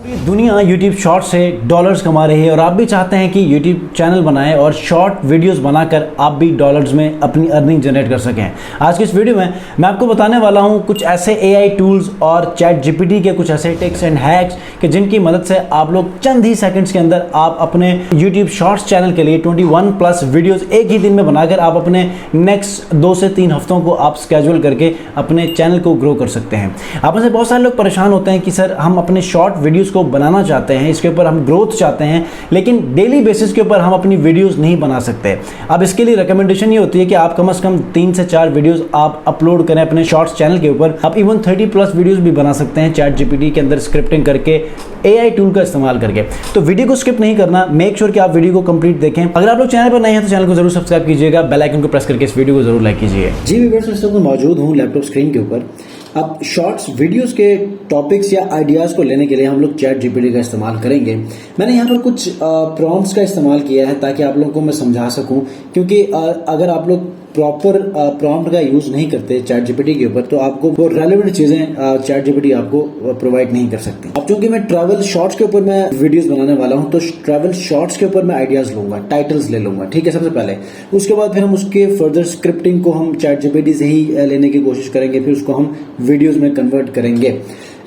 दुनिया YouTube short से dollars कमा रही है और आप भी चाहते हैं कि YouTube चैनल बनाएं और शॉर्ट वीडियोस बनाकर आप भी डॉलर्स में अपनी अर्निंग जनरेट कर सकें। आज के इस वीडियो में मैं आपको बताने वाला हूं कुछ ऐसे AI टूल्स और चैट GPT के कुछ ऐसे टिप्स एंड हैक्स कि जिनकी मदद से आप लोग चंद ही सेकंड्स के अंदर आप अपने YouTube शॉर्ट्स चैनल के लिए 21 प्लस वीडियोस एक ही दिन में बनाकर आप अपने नेक्स्ट 2 से 3 हफ्तों को आप स्केड्यूल करके अपने चैनल को ग्रो कर सकते हैं। आप में से बहुत सारे लोग परेशान होते हैं कि सर हम अपने शॉर्ट वीडियोस को बनाना चाहते हैं, इसके ऊपर हम ग्रोथ चाहते हैं, लेकिन डेली बेसिस के ऊपर हम अपनी वीडियोस नहीं बना सकते। अब इसके लिए रिकमेंडेशन ये होती है कि आप कम से कम 3 से 4 वीडियोस आप अपलोड करें अपने शॉर्ट्स चैनल के ऊपर। आप इवन 30 प्लस वीडियोस भी बना सकते हैं चैट GPT के अंदर स्क्रिप्टिंग करके, AI टूल का इस्तेमाल करके। तो वीडियो को स्किप नहीं करना, मेक श्योर कि आप वीडियो को कंप्लीट देखें। अगर आप लोग चैनल पर नए हैं तो चैनल को जरूर सब्सक्राइब कीजिएगा, बेल आइकन को प्रेस करके इस वीडियो को जरूर लाइक कीजिए। जी व्यूअर्स, इस वक्त मौजूद हूं लैपटॉप स्क्रीन के ऊपर। अब शॉर्ट्स वीडियोस के टॉपिक्स या आइडियाज़ को लेने के लिए हम लोग चैट GPT का इस्तेमाल करेंगे। मैंने यहाँ पर कुछ प्रॉम्प्ट्स का इस्तेमाल किया है ताकि आप लोगों को मैं समझा सकूं, क्योंकि अगर आप लोग प्रॉपर प्रॉम्प्ट का यूज़ नहीं करते चैट GPT के ऊपर तो आपको वो रेलेवेंट चीज़ें चैट GPT आपको प्रोवाइड नहीं कर सकती। अब क्योंकि मैं ट्रैवल शॉर्ट्स के ऊपर मैं वीडियोस बनाने वाला हूं तो ट्रैवल शॉर्ट्स के ऊपर मैं आइडियाज़ लूंगा, टाइटल्स ले लूंगा, ठीक है, सबसे पहले। उसके बाद फिर हम उसके फर्दर स्क्रिप्टिंग को हम चैट GPT से ही लेने की कोशिश करेंगे, फिर उसको हम वीडियोज में कन्वर्ट करेंगे।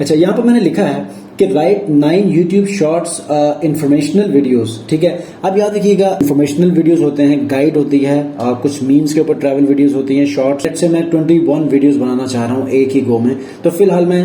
अच्छा, यहाँ पर मैंने लिखा है कि right 9 YouTube shorts informational videos, ठीक है। अब याद रखिएगा, इंफॉर्मेशनल वीडियोस होते हैं, गाइड होती है, कुछ मीम्स के ऊपर ट्रैवल वीडियोस होती हैं, शॉर्ट्स से मैं 21 वीडियोस बनाना चाह रहा हूँ एक ही गो में। तो फिलहाल मैं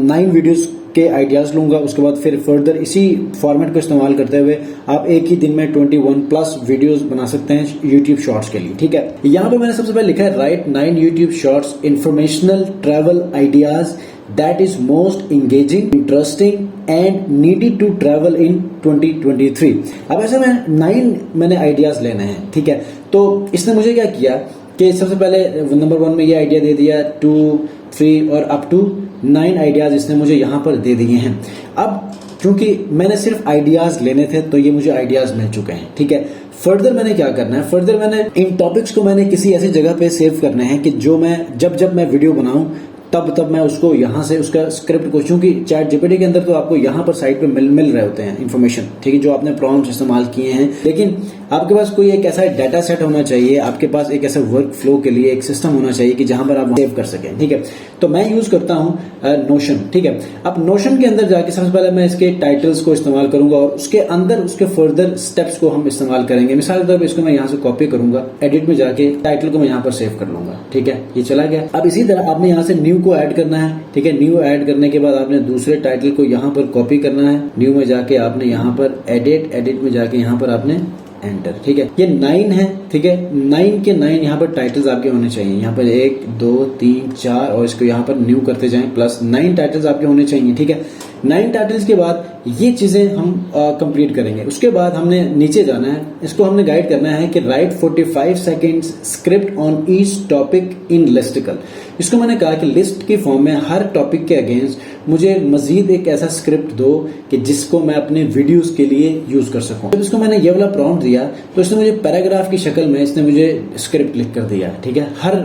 9 वीडियोस के आइडियाज लूंगा। उसके बाद फिर फर्दर इसी फॉर्मेट को इस्तेमाल करते हुए आप एक ही दिन में 21 प्लस वीडियोस बना सकते हैं YouTube शॉर्ट्स के लिए, ठीक है। यहाँ पे मैंने सबसे पहले लिखा है right 9 YouTube shorts informational travel ideas that is most engaging, interesting and needed to travel in 2023। अब ऐसे में 9 मैंने आइडियाज लेने हैं, ठीक है। तो इसने मुझे क्या किया कि सबसे पहले नंबर 1 में ये आइडिया दे दिया, 2, 3 और अप टू 9 आइडियाज इसने मुझे यहाँ पर दे दिए हैं। अब क्योंकि मैंने सिर्फ आइडियाज लेने थे तो ये मुझे आइडियाज मिल चुके हैं, ठीक है। फर्दर मैंने क्या करना है, फर्दर मैंने इन टॉपिक्स को मैंने किसी ऐसी जगह पे सेव करने हैं कि जो मैं जब मैं वीडियो बनाऊं तब मैं उसको यहाँ से उसका स्क्रिप्ट को, चूंकि चैट GPT के अंदर तो आपको यहाँ पर साइड पे मिल रहे होते हैं इन्फॉर्मेशन, ठीक है, जो आपने प्रॉम्प्ट्स इस्तेमाल किए हैं, लेकिन आपके पास कोई एक ऐसा डाटा सेट होना चाहिए, आपके पास एक ऐसा वर्क फ्लो के लिए एक सिस्टम होना चाहिए कि जहां पर आप सेव कर सकें, ठीक है। तो मैं यूज करता हूं नोशन, ठीक है। अब नोशन के अंदर जाके सबसे पहले मैं इसके टाइटल्स को इस्तेमाल करूंगा और उसके अंदर उसके फर्दर स्टेप्स को हम इस्तेमाल करेंगे। मिसाल के तौर पर इसको मैं यहाँ से कॉपी करूंगा, एडिट में जाके टाइटल को मैं यहाँ पर सेव कर लूंगा, ठीक है, ये चला गया। अब इसी तरह आपने यहाँ से न्यू को ऐड करना है, ठीक है। न्यू ऐड करने के बाद आपने दूसरे टाइटल को यहाँ पर कॉपी करना है, न्यू में जाके आपने यहाँ पर एडिट में जाके यहाँ पर आपने एंटर, ठीक है। ये 9 है, ठीक है। 9 के 9 यहाँ पर टाइटल्स आपके होने चाहिए, यहाँ पर 1, 2, 3, 4 और इसको यहाँ पर न्यू करते जाएं, प्लस 9 टाइटल्स आपके होने चाहिए, ठीक है। 9 टाइटल्स के बाद ये चीजें हम कंप्लीट करेंगे। उसके बाद हमने नीचे जाना है, इसको हमने गाइड करना है कि right 45 seconds script on each topic in listicle. इसको मैंने कहा कि लिस्ट की फॉर्म में हर टॉपिक के अगेंस्ट मुझे मजीद एक ऐसा स्क्रिप्ट दो कि जिसको मैं अपने वीडियोस के लिए यूज कर सकूं। जब इसको मैंने ये वाला प्रॉम्प्ट दिया तो इसने मुझे पैराग्राफ की शक्ल में इसने मुझे स्क्रिप्ट लिख कर दिया, ठीक है। हर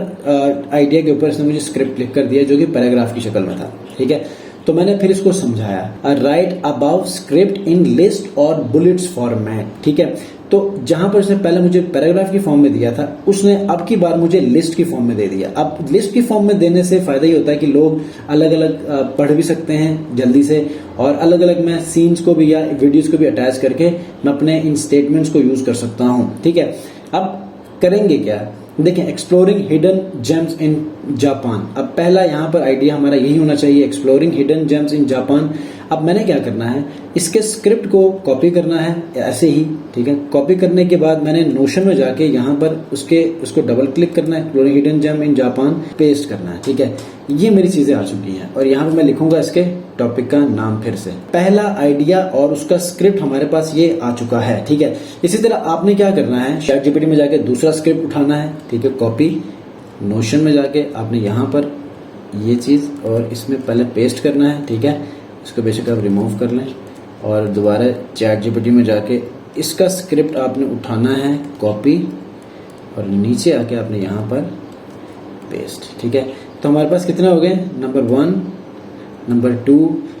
आइडिया के ऊपर इसने मुझे स्क्रिप्ट लिख कर दिया जो कि पैराग्राफ की शक्ल में था, ठीक है। तो मैंने फिर इसको समझाया, right about script in list और बुलेट्स फॉर्मेट, ठीक है। तो जहां पर इसने पहले मुझे पैराग्राफ की फॉर्म में दिया था, उसने अब की बार मुझे लिस्ट की फॉर्म में दे दिया। अब लिस्ट की फॉर्म में देने से फायदा ये होता है कि लोग अलग अलग पढ़ भी सकते हैं जल्दी से, और अलग अलग मैं सीन्स को भी या वीडियोस को भी अटैच करके मैं अपने इन स्टेटमेंट्स को यूज कर सकता हूं, ठीक है। अब करेंगे क्या, देखें, exploring hidden gems in Japan. अब पहला यहाँ पर आइडिया हमारा यही होना चाहिए, exploring hidden gems in Japan. अब मैंने क्या करना है, इसके स्क्रिप्ट को कॉपी करना है ऐसे ही, ठीक है। कॉपी करने के बाद मैंने नोशन में जाके यहाँ पर उसको डबल क्लिक करना है, exploring hidden gem in Japan paste करना है, ठीक है। ये मेरी चीजें आ चुकी हैं और यहाँ पर मैं लिखूंगा इसके टॉपिक का नाम। फिर से पहला आइडिया और उसका स्क्रिप्ट हमारे पास ये आ चुका है, ठीक है। इसी तरह आपने क्या करना है, चैट GPT में जाके दूसरा स्क्रिप्ट उठाना है, ठीक है, कॉपी, नोशन में जाके आपने यहाँ पर ये चीज और इसमें पहले पेस्ट करना है, ठीक है। इसको बेशक आप रिमूव कर लें और दोबारा चैट GPT में जाके इसका स्क्रिप्ट आपने उठाना है, कॉपी, और नीचे आके आपने यहाँ पर पेस्ट, ठीक है। तो हमारे पास कितने हो गए, नंबर 1, नंबर 2,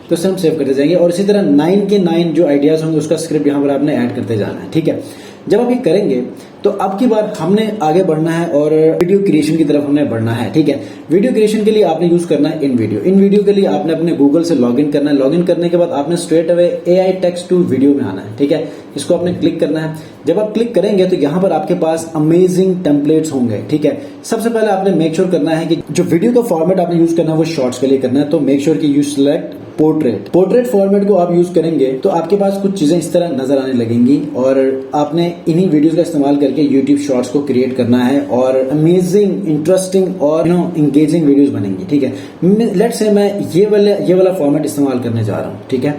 तो हम सेव करते जाएंगे और इसी तरह 9 के 9 जो आइडियाज होंगे उसका स्क्रिप्ट यहाँ पर आपने ऐड करते जाना है। ठीक है, जब आप ये करेंगे तो अब की बार हमने आगे बढ़ना है और वीडियो क्रिएशन की तरफ हमने बढ़ना है। ठीक है, वीडियो क्रिएशन के लिए आपने यूज करना है इन वीडियो के लिए आपने अपने गूगल से लॉगिन करना है। लॉगिन करने के बाद आपने straight away AI text to video में आना है। ठीक है, इसको आपने क्लिक करना है। जब आप क्लिक करेंगे तो यहाँ पर आपके पास अमेजिंग टेम्पलेट्स होंगे। ठीक है, सबसे पहले आपने मेक श्योर करना है कि जो वीडियो का फॉर्मेट आपने यूज करना है वो शॉर्ट्स के लिए करना है। तो मेक श्योर कि यू सिलेक्ट पोर्ट्रेट फॉर्मेट को आप यूज करेंगे तो आपके पास कुछ चीजें इस तरह नजर आने लगेंगी और आपने इन्हीं वीडियोस का इस्तेमाल करके YouTube शॉर्ट्स को क्रिएट करना है और अमेजिंग, इंटरेस्टिंग और एंगेजिंग वीडियोस बनेंगी। ठीक है, लेट्स से मैं ये वाला फॉर्मेट इस्तेमाल करने जा रहा हूँ। ठीक है,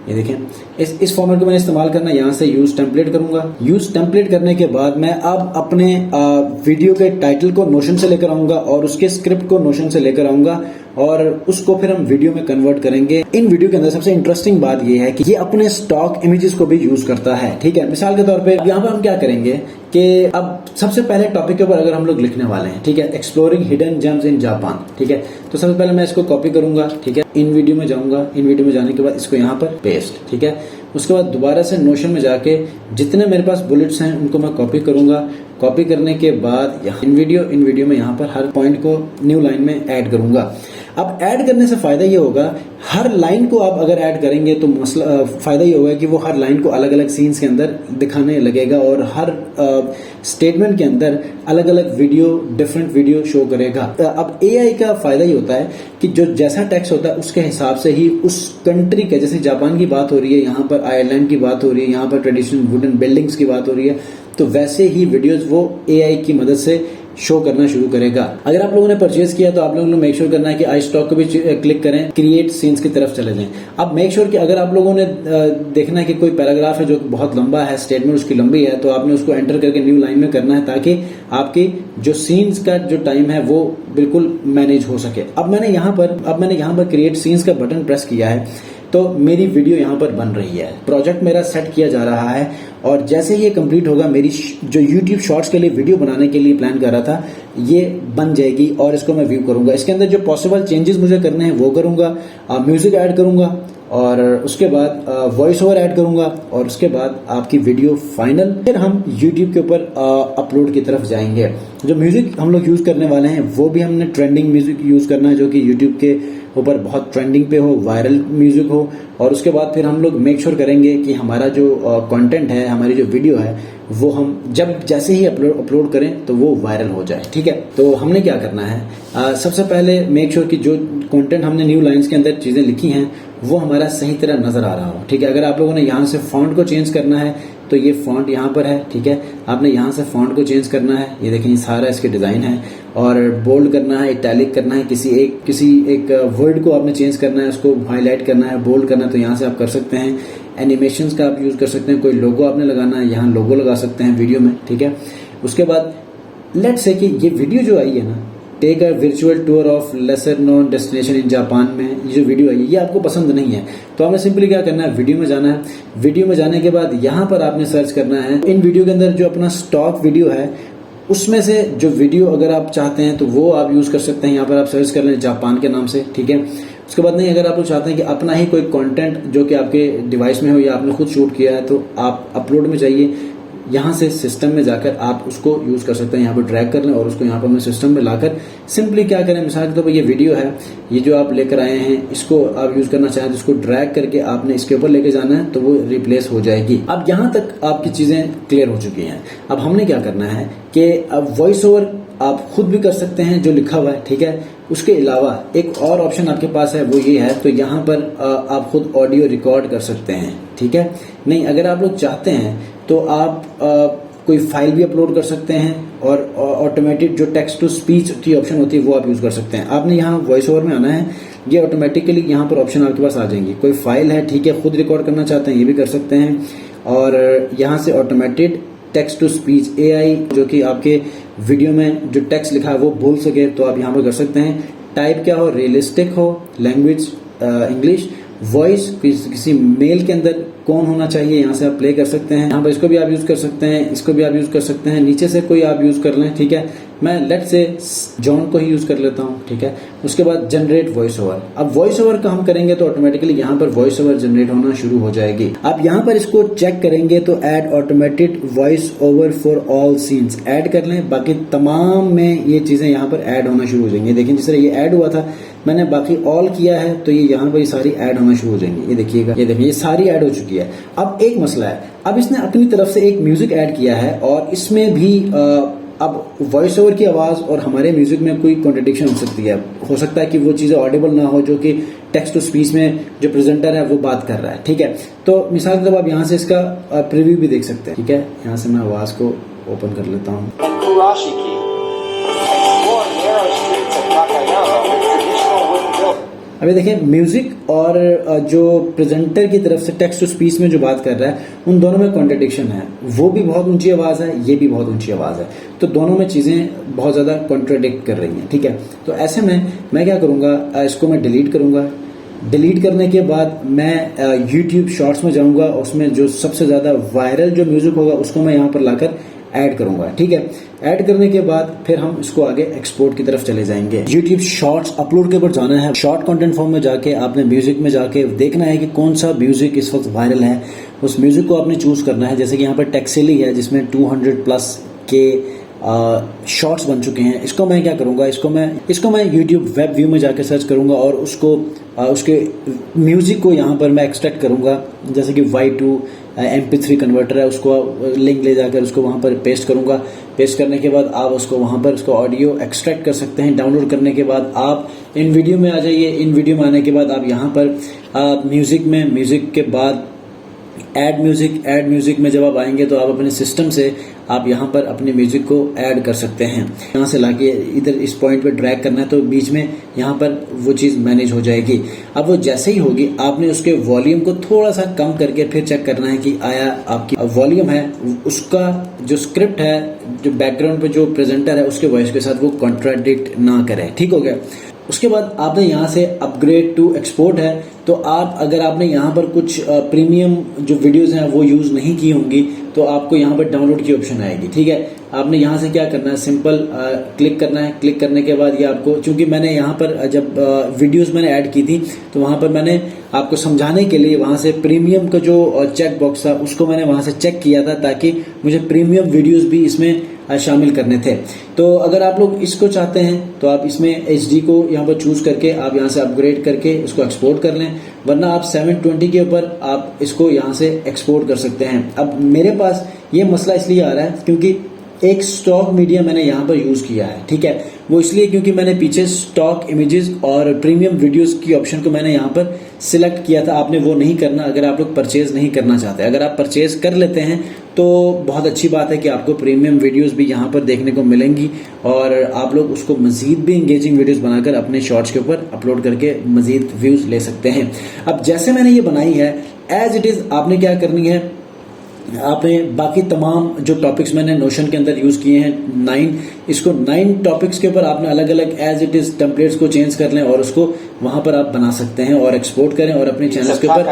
ये देखें, इस फॉर्मेट को मैंने इस्तेमाल करना है। यहाँ से यूज टेम्पलेट करूंगा। यूज टेम्पलेट करने के बाद मैं अब अपने वीडियो के टाइटल को नोशन से लेकर आऊंगा और उसके स्क्रिप्ट को नोशन से लेकर आऊंगा और उसको फिर हम वीडियो में कन्वर्ट करेंगे। इन वीडियो के अंदर सबसे इंटरेस्टिंग बात यह है कि ये अपने स्टॉक इमेजेस को भी यूज करता है। ठीक है, मिसाल के तौर पे यहाँ पर हम क्या करेंगे कि अब सबसे पहले टॉपिक के ऊपर अगर हम लोग लिखने वाले हैं, ठीक है, exploring hidden gems in Japan. ठीक है, तो सबसे पहले मैं इसको कॉपी करूंगा। ठीक है, इन वीडियो में जाऊंगा। इन वीडियो में जाने के बाद इसको यहाँ पर पेस्ट। ठीक है, उसके बाद दोबारा से नोशन में जाके जितने मेरे पास बुलेट्स हैं उनको मैं कॉपी करूंगा। कॉपी करने के बाद इन वीडियो में यहाँ पर हर पॉइंट को न्यू लाइन में ऐड करूंगा। अब ऐड करने से फायदा ये होगा, हर लाइन को आप अगर ऐड करेंगे तो मसला फायदा ये होगा कि वो हर लाइन को अलग अलग सीन्स के अंदर दिखाने लगेगा और हर स्टेटमेंट के अंदर अलग अलग वीडियो, डिफरेंट वीडियो शो करेगा। अब AI का फायदा ये होता है कि जो जैसा टेक्स्ट होता है उसके हिसाब से ही उस कंट्री के, जैसे जापान की बात हो रही है, यहाँ पर आयरलैंड की बात हो रही है, यहाँ पर ट्रेडिशनल वुडन बिल्डिंग्स की बात हो रही है, तो वैसे ही वीडियोस वो AI की मदद से शो करना शुरू करेगा। अगर आप लोगों ने परचेज किया तो आप लोगों ने मेक श्योर करना है कि आई स्टॉक को भी क्लिक करें, क्रिएट सीन्स की तरफ चले जाएं। अब मेक श्योर कि अगर आप लोगों ने देखना है कि कोई पैराग्राफ है जो बहुत लंबा है, स्टेटमेंट उसकी लंबी है, तो आपने उसको एंटर करके न्यू लाइन में करना है ताकि आपकी जो सीन्स का जो टाइम है वो बिल्कुल मैनेज हो सके। अब मैंने यहाँ पर क्रिएट सीन्स का बटन प्रेस किया है तो मेरी वीडियो यहाँ पर बन रही है। प्रोजेक्ट मेरा सेट किया जा रहा है और जैसे ही ये कंप्लीट होगा, मेरी जो YouTube शॉर्ट्स के लिए वीडियो बनाने के लिए प्लान कर रहा था ये बन जाएगी और इसको मैं व्यू करूंगा। इसके अंदर जो पॉसिबल चेंजेस मुझे करने हैं वो करूंगा, म्यूजिक ऐड करूंगा और उसके बाद वॉइस ओवर ऐड करूंगा और उसके बाद आपकी वीडियो फाइनल, फिर हम YouTube के ऊपर अपलोड की तरफ जाएंगे। जो म्यूजिक हम लोग यूज करने वाले हैं वो भी हमने ट्रेंडिंग म्यूजिक यूज करना है जो कि YouTube के ऊपर बहुत ट्रेंडिंग पे हो, वायरल म्यूजिक हो और उसके बाद फिर हम लोग मेक श्योर करेंगे कि हमारा जो कंटेंट है, हमारी जो वीडियो है वो हम जैसे ही अपलोड करें तो वो वायरल हो जाए। ठीक है, तो हमने क्या करना है, सबसे पहले मेक श्योर कि जो कंटेंट हमने न्यू लाइंस के अंदर चीजें लिखी हैं वो हमारा सही तरह नजर आ रहा हो। ठीक है, अगर आप लोगों ने यहाँ से फॉन्ट को चेंज करना है तो ये फॉन्ट यहाँ पर है। ठीक है, आपने यहाँ से फॉन्ट को चेंज करना है। ये देखें, ये सारा इसके डिजाइन है और बोल्ड करना है, इटैलिक करना है, किसी एक वर्ड को आपने चेंज करना है, उसको हाईलाइट करना है, बोल्ड करना है, तो यहाँ से आप कर सकते हैं। एनिमेशंस का आप यूज कर सकते हैं, कोई लोगो आपने लगाना है, यहाँ लोगो लगा सकते हैं वीडियो में। ठीक है, उसके बाद लेट्स से कि ये वीडियो जो आई है ना, take a virtual tour of lesser known destination in Japan में, ये जो वीडियो आई है ये आपको पसंद नहीं है तो आपने सिंपली क्या करना है, वीडियो में जाना है। वीडियो में जाने के बाद यहाँ पर आपने सर्च करना है, इन वीडियो के अंदर जो अपना स्टॉक वीडियो है उसमें से जो वीडियो अगर आप चाहते हैं तो वो आप यूज कर सकते हैं। यहाँ पर आप सर्च कर लें जापान के नाम से। ठीक है, उसके बाद नहीं, अगर आप लोग चाहते हैं कि अपना ही कोई कंटेंट जो कि आपके डिवाइस में हो या आपने खुद शूट किया है तो आप अपलोड में जाइए, यहाँ से सिस्टम में जाकर आप उसको यूज कर सकते हैं। यहाँ पर ड्रैग कर लें और उसको यहाँ पर अपने सिस्टम में लाकर सिंपली क्या करें, मिसाल के तौर पर ये वीडियो है, ये जो आप लेकर आए हैं इसको आप यूज करना चाहें तो इसको ड्रैग करके आपने इसके ऊपर लेके जाना है तो वो रिप्लेस हो जाएगी। अब यहाँ तक आपकी चीजें क्लियर हो चुकी हैं। अब हमने क्या करना है कि अब वॉइस ओवर आप खुद भी कर सकते हैं जो लिखा हुआ है। ठीक है, उसके अलावा एक और ऑप्शन आपके पास है, वो ये है, तो यहाँ पर आप खुद ऑडियो रिकॉर्ड कर सकते हैं। ठीक है, नहीं अगर आप लोग चाहते हैं तो आप कोई फाइल भी अपलोड कर सकते हैं और ऑटोमेटिक जो टेक्स्ट टू स्पीच की ऑप्शन होती है वो आप यूज कर सकते हैं। आपने यहाँ वॉइस ओवर में आना है, ये ऑटोमेटिकली यहाँ पर ऑप्शन आपके पास आ जाएंगे। कोई फाइल है, ठीक है, खुद रिकॉर्ड करना चाहते हैं ये भी कर सकते हैं और यहाँ से automatic text to speech AI जो कि आपके वीडियो में जो टेक्स्ट लिखा है वो बोल सके तो आप यहाँ पर कर सकते हैं। टाइप क्या हो, रियलिस्टिक हो, लैंग्वेज इंग्लिश, वॉइस किसी मेल के अंदर कौन होना चाहिए, यहाँ से आप प्ले कर सकते हैं। यहाँ पर इसको भी आप यूज कर सकते हैं, इसको भी आप यूज कर सकते हैं, नीचे से कोई आप यूज कर लें। ठीक है, मैं लेट से जॉन को ही यूज़ कर लेता हूँ, ठीक है। उसके बाद जनरेट वॉइस ओवर। अब वॉइस ओवर का हम करेंगे तो ऑटोमेटिकली यहाँ पर वॉइस ओवर जनरेट होना शुरू हो जाएगी। आप यहाँ पर इसको चेक करेंगे तो add automated voice over for all scenes add कर लें, बाकी तमाम में ये चीज़ें यहाँ पर ऐड होना शुरू हो जाएंगी। देखिए जिस तरह ये ऐड हुआ था, मैंने बाकी ऑल किया है तो ये यहाँ पर ये सारी ऐड होना शुरू हो जाएंगी। ये देखिएगा, ये देखिए ये सारी ऐड हो चुकी है। अब एक मसला है, अब इसने अपनी तरफ से एक म्यूजिक ऐड किया है और इसमें भी अब वॉइस ओवर की आवाज़ और हमारे म्यूजिक में कोई कॉन्ट्रडिक्शन हो सकती है। हो सकता है कि वो चीज़ें ऑडिबल ना हो जो कि टेक्स्ट टू स्पीच में जो प्रेजेंटर है वो बात कर रहा है, ठीक है। तो मिसाल के तौर आप यहाँ से इसका प्रीव्यू भी देख सकते हैं, ठीक है। यहाँ से मैं आवाज़ को ओपन कर लेता हूँ। अभी देखिए म्यूजिक और जो प्रेजेंटर की तरफ से टेक्स्ट टू स्पीच में जो बात कर रहा है उन दोनों में कॉन्ट्रडिक्शन है। वो भी बहुत ऊंची आवाज़ है, ये भी बहुत ऊंची आवाज़ है, तो दोनों में चीज़ें बहुत ज़्यादा कॉन्ट्रडिक्ट कर रही हैं, ठीक है। तो ऐसे में मैं क्या करूँगा, इसको मैं डिलीट करूँगा। डिलीट करने के बाद मैं यूट्यूब शॉर्ट्स में जाऊँगा, उसमें जो सबसे ज़्यादा वायरल जो म्यूजिक होगा उसको मैं यहाँ पर लाकर ऐड करूंगा, ठीक है। ऐड करने के बाद फिर हम इसको आगे एक्सपोर्ट की तरफ चले जाएंगे। YouTube शॉर्ट्स अपलोड के ऊपर जाना है, शॉर्ट कंटेंट फॉर्म में जाके आपने म्यूजिक में जाके देखना है कि कौन सा म्यूजिक इस वक्त वायरल है, उस म्यूजिक को आपने चूज करना है। जैसे कि यहाँ पर टेक्सिली है जिसमें 200+ के शॉर्ट्स बन चुके हैं। इसको मैं क्या करूंगा, इसको मैं YouTube वेब व्यू में जाकर सर्च करूंगा और उसके म्यूजिक को यहाँ पर मैं एक्सट्रैक्ट करूंगा। जैसे कि Y2 MP3 कन्वर्टर है, उसको लिंक ले जाकर उसको वहाँ पर पेस्ट करूंगा। पेस्ट करने के बाद आप उसको वहाँ पर उसको ऑडियो एक्सट्रैक्ट कर सकते हैं। डाउनलोड करने के बाद आप इन वीडियो में आ जाइए। इन वीडियो में आने के बाद आप यहाँ पर म्यूजिक के बाद ऐड म्यूजिक में जब आप आएंगे तो आप अपने सिस्टम से आप यहाँ पर अपने म्यूजिक को ऐड कर सकते हैं। यहाँ से लाके इधर इस पॉइंट पे ड्रैग करना है तो बीच में यहाँ पर वो चीज़ मैनेज हो जाएगी। अब वो जैसे ही होगी आपने उसके वॉल्यूम को थोड़ा सा कम करके फिर चेक करना है कि आया आपकी वॉल्यूम है उसका जो स्क्रिप्ट है, जो बैकग्राउंड पे जो प्रेजेंटर है उसके वॉइस के साथ वो कॉन्ट्राडिक्ट ना करे, ठीक हो गया। उसके बाद आपने यहाँ से अपग्रेड टू एक्सपोर्ट है, तो आप अगर आपने यहाँ पर कुछ प्रीमियम जो वीडियोस हैं वो यूज़ नहीं की होंगी तो आपको यहाँ पर डाउनलोड की ऑप्शन आएगी, ठीक है। आपने यहाँ से क्या करना है, सिंपल क्लिक करना है। क्लिक करने के बाद ये आपको, चूंकि मैंने यहाँ पर जब वीडियोस मैंने ऐड की थी तो वहाँ पर मैंने आपको समझाने के लिए वहाँ से प्रीमियम का जो चेक बॉक्स था उसको मैंने वहाँ से चेक किया था ताकि मुझे प्रीमियम वीडियोस भी इसमें शामिल करने थे। तो अगर आप लोग इसको चाहते हैं तो आप इसमें HD को यहाँ पर चूज करके आप यहाँ से अपग्रेड करके इसको एक्सपोर्ट कर लें, वरना आप 720 के ऊपर आप इसको यहाँ से एक्सपोर्ट कर सकते हैं। अब मेरे पास ये मसला इसलिए आ रहा है क्योंकि एक स्टॉक मीडिया मैंने यहाँ पर यूज़ किया है, ठीक है। वो इसलिए क्योंकि मैंने पीछे स्टॉक इमेजेस और प्रीमियम वीडियोस की ऑप्शन को मैंने यहाँ पर सिलेक्ट किया था। आपने वो नहीं करना अगर आप लोग परचेज नहीं करना चाहते। अगर आप परचेज कर लेते हैं तो बहुत अच्छी बात है कि आपको प्रीमियम वीडियोस भी यहाँ पर देखने को मिलेंगी और आप लोग उसको मज़ीद भी इंगेजिंग वीडियोस बनाकर अपने शॉर्ट्स के ऊपर अपलोड करके मज़ीद व्यूज़ ले सकते हैं। अब जैसे मैंने ये बनाई है एज इट इज़ आपने क्या करनी है, आपने बाकी तमाम जो टॉपिक्स मैंने नोशन के अंदर यूज़ किए हैं 9, इसको 9 टॉपिक्स के ऊपर आपने अलग अलग एज इट इज़ टेम्पलेट्स को चेंज कर लें और उसको वहां पर आप बना सकते हैं और एक्सपोर्ट करें और अपने चैनल के ऊपर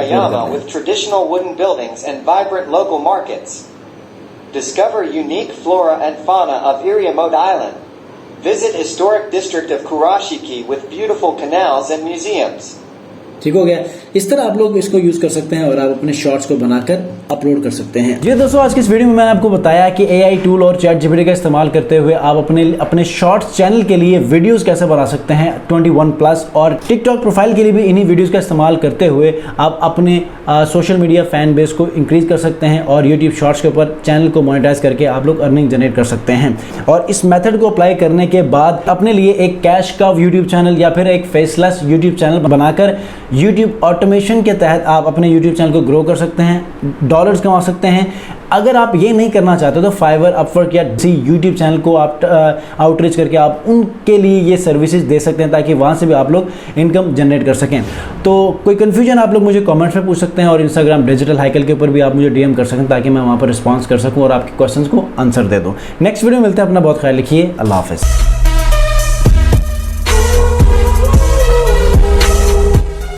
Discover unique flora and fauna of Iriamode Island. Visit historic district of Kurashiki with beautiful canals and museums. ठीक हो गया। इस तरह आप लोग इसको यूज कर सकते हैं और आप अपने शॉर्ट्स को बनाकर अपलोड कर सकते हैं। जी दोस्तों, आज की इस वीडियो में मैंने आपको बताया कि AI टूल और ChatGPT का इस्तेमाल करते हुए आप अपने शॉर्ट्स चैनल के लिए वीडियोस कैसे बना सकते हैं 21+, और टिकटॉक प्रोफाइल के लिए भी इन्हीं वीडियोस का इस्तेमाल करते हुए आप अपने सोशल मीडिया फैन बेस को इंक्रीज कर सकते हैं और यूट्यूब शॉर्ट्स के ऊपर चैनल को मोनेटाइज करके आप लोग अर्निंग जनरेट कर सकते हैं। और इस मेथड को अप्लाई करने के बाद अपने लिए एक कैश का यूट्यूब चैनल या फिर एक फेसलेस यूट्यूब चैनल बनाकर यूट्यूब ऑटोमेशन के तहत आप अपने यूट्यूब चैनल को ग्रो कर सकते हैं, डॉलर्स कमा सकते हैं। अगर आप ये नहीं करना चाहते तो फाइवर, अपवर्क या किसी यूट्यूब चैनल को आप आउटरीच करके आप उनके लिए ये सर्विसेज दे सकते हैं ताकि वहाँ से भी आप लोग इनकम जनरेट कर सकें। तो कोई कन्फ्यूजन आप लोग मुझे कमेंट्स में पूछ सकते हैं और इंस्टाग्राम डिजिटल हाइकल के ऊपर भी आप मुझे DM कर सकते हैं ताकि मैं वहाँ पर रिस्पॉन्स कर सकूँ और आपके क्वेश्चन को आंसर दे दूँ। नेक्स्ट वीडियो में मिलते हैं। अपना बहुत ख्याल रखिए। अल्लाह हाफिज़।